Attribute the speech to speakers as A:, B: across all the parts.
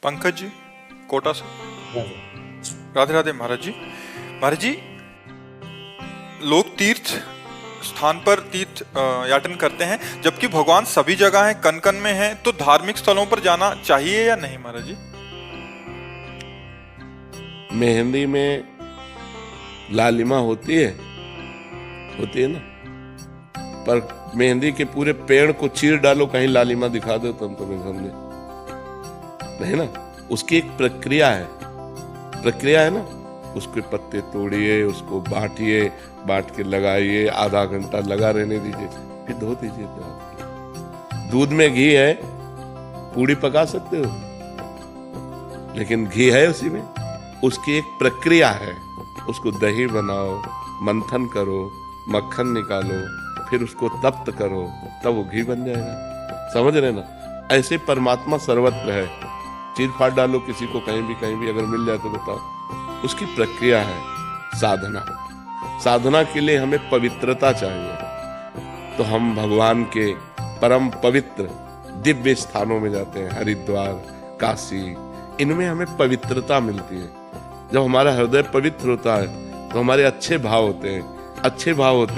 A: पंकज जी कोटा से। राधे राधे महाराज जी। महाराज जी, लोग तीर्थ स्थान पर तीर्थ याटन करते हैं, जबकि भगवान सभी जगह हैं, कन कन में हैं, तो धार्मिक स्थलों पर जाना चाहिए या नहीं महाराज जी?
B: मेहंदी में लालिमा होती है ना, पर मेहंदी के पूरे पेड़ को चीर डालो, कहीं लालिमा दिखा दो तुम तुम्हें समझे नहीं ना। उसकी एक प्रक्रिया है ना। उसके पत्ते तोड़िए, उसको बांटिए, बांट के लगाइए, आधा घंटा लगा रहने दीजिए, फिर धो दीजिए। दूध में घी है, पूड़ी पका सकते हो, लेकिन घी है उसी में। उसकी एक प्रक्रिया है, उसको दही बनाओ, मंथन करो, मक्खन निकालो, फिर उसको तप्त करो, तब वो घी बन जाएगा। समझ रहे ना? ऐसे परमात्मा सर्वत्र है। चीर फाड़ डालो किसी को कहीं भी अगर मिल जाए तो बताओ। उसकी प्रक्रिया है साधना के लिए हमें पवित्रता चाहिए। तो हम भगवान के परम पवित्र दिव्य स्थानों में जाते हैं, हरिद्वार, काशी, इनमें हमें पवित्रता मिलती है। जब हमारा हृदय पवित्र होता है तो हमारे अच्छे भाव होते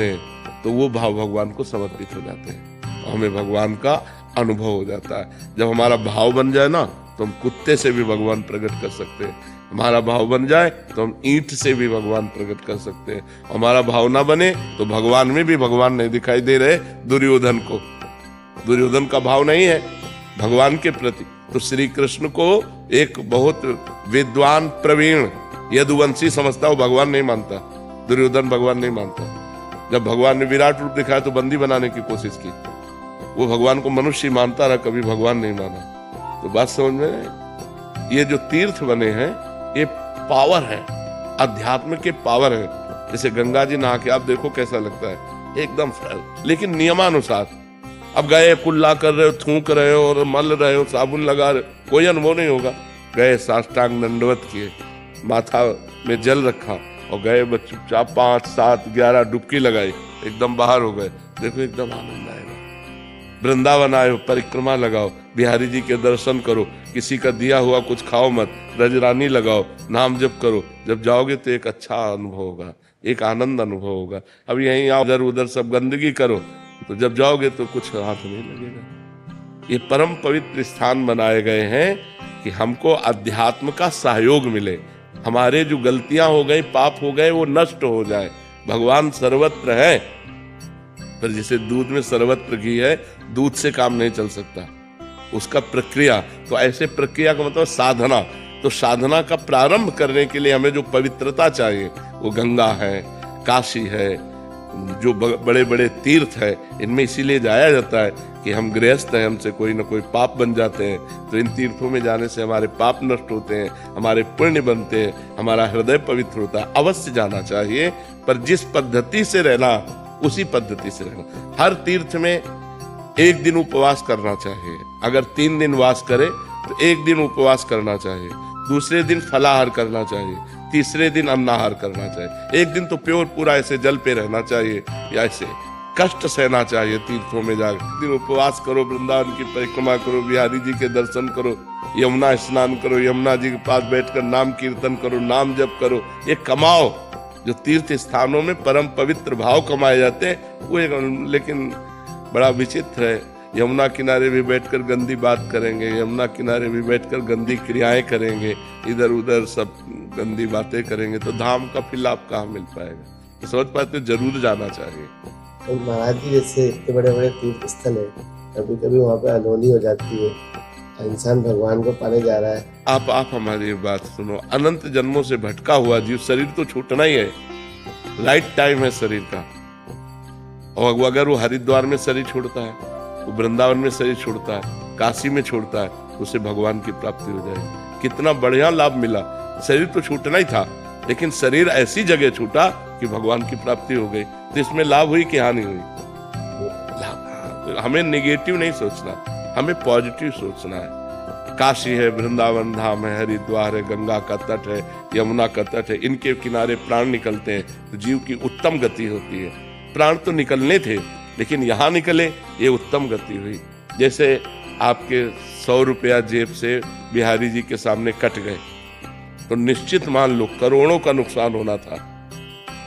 B: हैं, तो वो भाव भगवान को समर्पित हो जाते हैं, तो हमें भगवान का अनुभव हो जाता है। जब हमारा भाव बन जाए ना, तो हम कुत्ते से भी भगवान प्रकट कर सकते हैं। हमारा भाव बन जाए तो हम ईंट से भी भगवान प्रकट कर सकते हैं। हमारा भाव ना बने तो भगवान में भी भगवान नहीं दिखाई दे रहे। दुर्योधन का भाव नहीं है भगवान के प्रति, तो श्री कृष्ण को एक बहुत विद्वान प्रवीण यदुवंशी समझता, वो भगवान नहीं मानता। दुर्योधन भगवान नहीं मानता। जब भगवान ने विराट रूप दिखाया तो बंदी बनाने की कोशिश की, वो भगवान को मनुष्य मानता रहा, कभी भगवान नहीं माना। तो बात समझ में? ये जो तीर्थ बने हैं ये पावर है, अध्यात्म के पावर है। जैसे गंगा जी नहा के आप देखो कैसा लगता है, एकदम लेकिन नियमानुसार। अब गए कुल्ला कर रहे हो, थूक रहे हो और मल रहे हो, साबुन लगा रहे हो, कोई अनुभव नहीं होगा। गए साष्टांग दंडवत किए, माथा में जल रखा और गए चुपचाप 5, 7, 11 डुबकी लगाई, एकदम बाहर हो गए। देखो एकदम आनंद आएगा। वृंदावन आए हो, परिक्रमा लगाओ, बिहारी जी के दर्शन करो, किसी का दिया हुआ कुछ खाओ मत, रजरानी लगाओ, नाम जप करो। जब जाओगे तो एक अच्छा अनुभव होगा, एक आनंद अनुभव होगा। अब यहीं आओ, इधर उधर सब गंदगी करो, तो जब जाओगे तो कुछ हाथ नहीं लगेगा। ये परम पवित्र स्थान बनाए गए हैं कि हमको अध्यात्म का सहयोग मिले, हमारे जो गलतियां हो गई, पाप हो गए, वो नष्ट हो जाए। भगवान सर्वत्र है, पर जैसे दूध में सर्वत्र घी है, दूध से काम नहीं चल सकता, उसका प्रक्रिया। तो ऐसे प्रक्रिया का मतलब साधना। तो साधना का प्रारंभ करने के लिए हमें जो पवित्रता चाहिए, वो गंगा है, काशी है, जो बड़े बड़े तीर्थ है, इनमें इसीलिए जाया जाता है कि हम गृहस्थ हैं, हमसे कोई ना कोई पाप बन जाते हैं। तो इन तीर्थों में जाने से हमारे पाप नष्ट होते हैं, हमारे पुण्य बनते हैं, हमारा हृदय पवित्र होता है। अवश्य जाना चाहिए, पर जिस पद्धति से रहना उसी पद्धति से रहना। हर तीर्थ में एक दिन उपवास करना चाहिए। अगर 3 दिन वास करे तो एक दिन उपवास करना चाहिए, दूसरे दिन फलाहार करना चाहिए, तीसरे दिन अन्नाहार करना चाहिए। एक दिन तो प्योर पूरा ऐसे जल पे रहना चाहिए, या ऐसे कष्ट सहना चाहिए तीर्थों में जाकर। दिन उपवास करो, वृंदावन की परिक्रमा करो, बिहारी जी के दर्शन करो, यमुना स्नान करो, यमुना जी के पास बैठकर नाम कीर्तन करो, नाम जप करो, ये कमाओ। जो तीर्थ स्थानों में परम पवित्र भाव कमाए जाते हैं वो लेकिन बड़ा विचित्र है। यमुना किनारे भी बैठकर गंदी बात करेंगे, यमुना किनारे भी बैठकर गंदी क्रियाएं करेंगे, इधर उधर सब गंदी बातें करेंगे, तो धाम का फिर लाभ कहाँ मिल पाएगा? तो समझ पाते, जरूर जाना चाहिए।
C: तो महाराज जी, जैसे इतने बड़े बड़े तीर्थ स्थल है, कभी कभी वहाँ पे अनहोनी हो जाती है, इंसान भगवान को पाने जा रहा है।
B: आप हमारी बात सुनो। अनंत जन्मों से भटका हुआ जीव, शरीर तो छूटना ही है, राइट टाइम है शरीर का। और अगर वो हरिद्वार में शरीर छोड़ता है, वो वृंदावन में शरीर छोड़ता है, काशी में छोड़ता है, उसे भगवान की प्राप्ति हो जाएगी। कितना बढ़िया लाभ मिला। शरीर तो छूटना ही था, लेकिन शरीर ऐसी जगह छूटा कि भगवान की प्राप्ति हो गई। तो इसमें लाभ हुई कि हानि हुई? लाभ। हमें नेगेटिव नहीं सोचना, हमें पॉजिटिव सोचना है। काशी है, वृंदावन धाम है, हरिद्वार है, गंगा का तट है, यमुना का तट है, इनके किनारे प्राण निकलते हैं तो जीव की उत्तम गति होती है। प्राण तो निकलने थे, लेकिन यहाँ निकले, ये उत्तम गति हुई। जैसे आपके 100 रुपया जेब से बिहारी जी के सामने कट गए तो निश्चित मान लो करोड़ों का नुकसान होना था।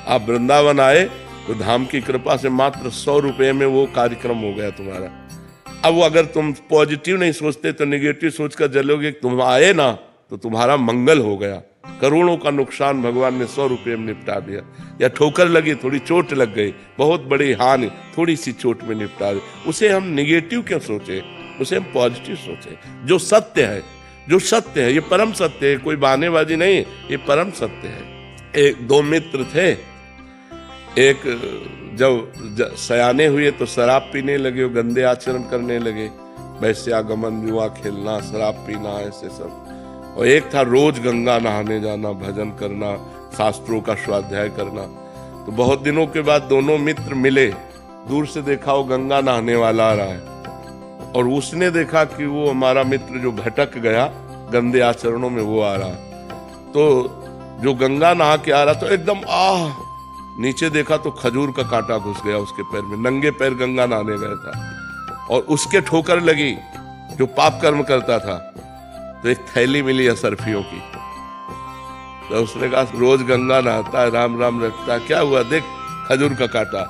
B: आप वृंदावन आए तो धाम की कृपा से मात्र 100 रुपये में वो कार्यक्रम हो गया तुम्हारा। अब अगर तुम पॉजिटिव नहीं सोचते तो निगेटिव सोचकर चलोगे, तुम आए ना तो तुम्हारा मंगल हो गया। करोड़ों का नुकसान भगवान ने 100 रुपये में निपटा दिया। या ठोकर लगी, थोड़ी चोट लग गई, बहुत बड़ी हानि, थोड़ी सी चोट में निपटा दी। उसे हम निगेटिव क्यों सोचे, उसे हम पॉजिटिव सोचे। जो सत्य है, जो सत्य है, ये परम सत्य है, कोई बहानेबाजी नहीं, ये परम सत्य है। एक दो मित्र थे, एक जब सयाने हुए तो शराब पीने लगे, गंदे आचरण करने लगे, वैश्यागमन, जुआ खेलना, शराब पीना, ऐसे सब। और एक था रोज गंगा नहाने जाना, भजन करना, शास्त्रों का स्वाध्याय करना। तो बहुत दिनों के बाद दोनों मित्र मिले, दूर से देखा वो गंगा नहाने वाला आ रहा है और उसने देखा कि वो हमारा मित्र जो भटक गया गंदे आचरणों में वो आ रहा है। तो जो गंगा नहा के आ रहा तो एकदम नीचे देखा तो खजूर का कांटा घुस गया उसके पैर में, नंगे पैर गंगा नहाने गया था और उसके ठोकर लगी जो पाप कर्म करता था। तो एक थैली मिली असरफियों की, तो उसने कहा रोज गंगा नहाता है, राम राम रखता है, क्या हुआ देख खजूर का कांटा,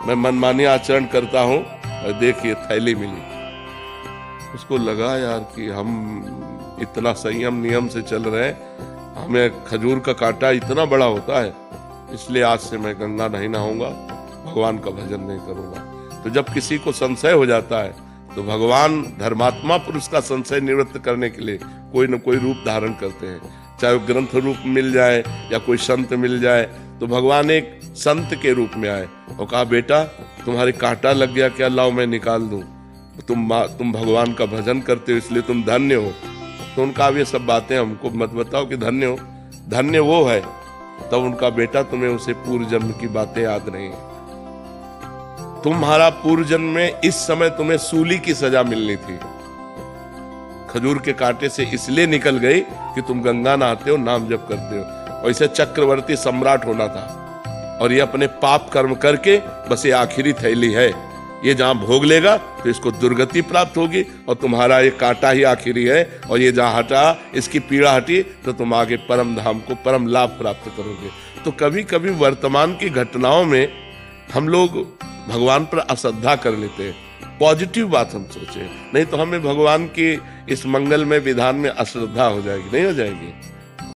B: मैं मनमानी आचरण करता हूं और देख ये थैली मिली। उसको लगा यार कि हम इतना संयम नियम से चल रहे हैं, हमें खजूर का कांटा इतना बड़ा होता है, इसलिए आज से मैं गंगा नहीं नहाऊंगा, भगवान का भजन नहीं करूंगा। तो जब किसी को संशय हो जाता है तो भगवान धर्मात्मा पुरुष का संशय निवृत्त करने के लिए कोई न कोई रूप धारण करते हैं, चाहे वो ग्रंथ रूप मिल जाए या कोई संत मिल जाए। तो भगवान एक संत के रूप में आए और कहा बेटा तुम्हारे कांटा लग गया क्या, लाओ मैं निकाल दूं, तुम भगवान का भजन करते हो इसलिए तुम धन्य हो। तो उनका ये सब बातें हमको मत बताओ कि धन्य हो, धन्य वो है। तब उनका बेटा तुम्हें उसे पूर्व जन्म की बातें याद नहीं, तुम्हारा पूर्व जन्म में इस समय तुम्हें सूली की सजा मिलनी थी, खजूर के कांटे से इसलिए निकल गई कि तुम गंगा नहाते हो, नाम जप करते हो, और इसे चक्रवर्ती सम्राट होना था। और ये अपने पाप कर्म करके बस ये आखिरी थैली है, ये जहां भोग लेगा तो इसको दुर्गति प्राप्त होगी और तुम्हारा ये कांटा ही आखिरी है, और ये जहां हटा, इसकी पीड़ा हटी तो तुम आगे परम धाम को परम लाभ प्राप्त करोगे। तो कभी कभी वर्तमान की घटनाओं में हम लोग भगवान पर अश्रद्धा कर लेते हैं, पॉजिटिव बात हम सोचे, नहीं तो हमें भगवान की इस मंगल में विधान में अश्रद्धा हो जाएगी, नहीं हो जाएगी।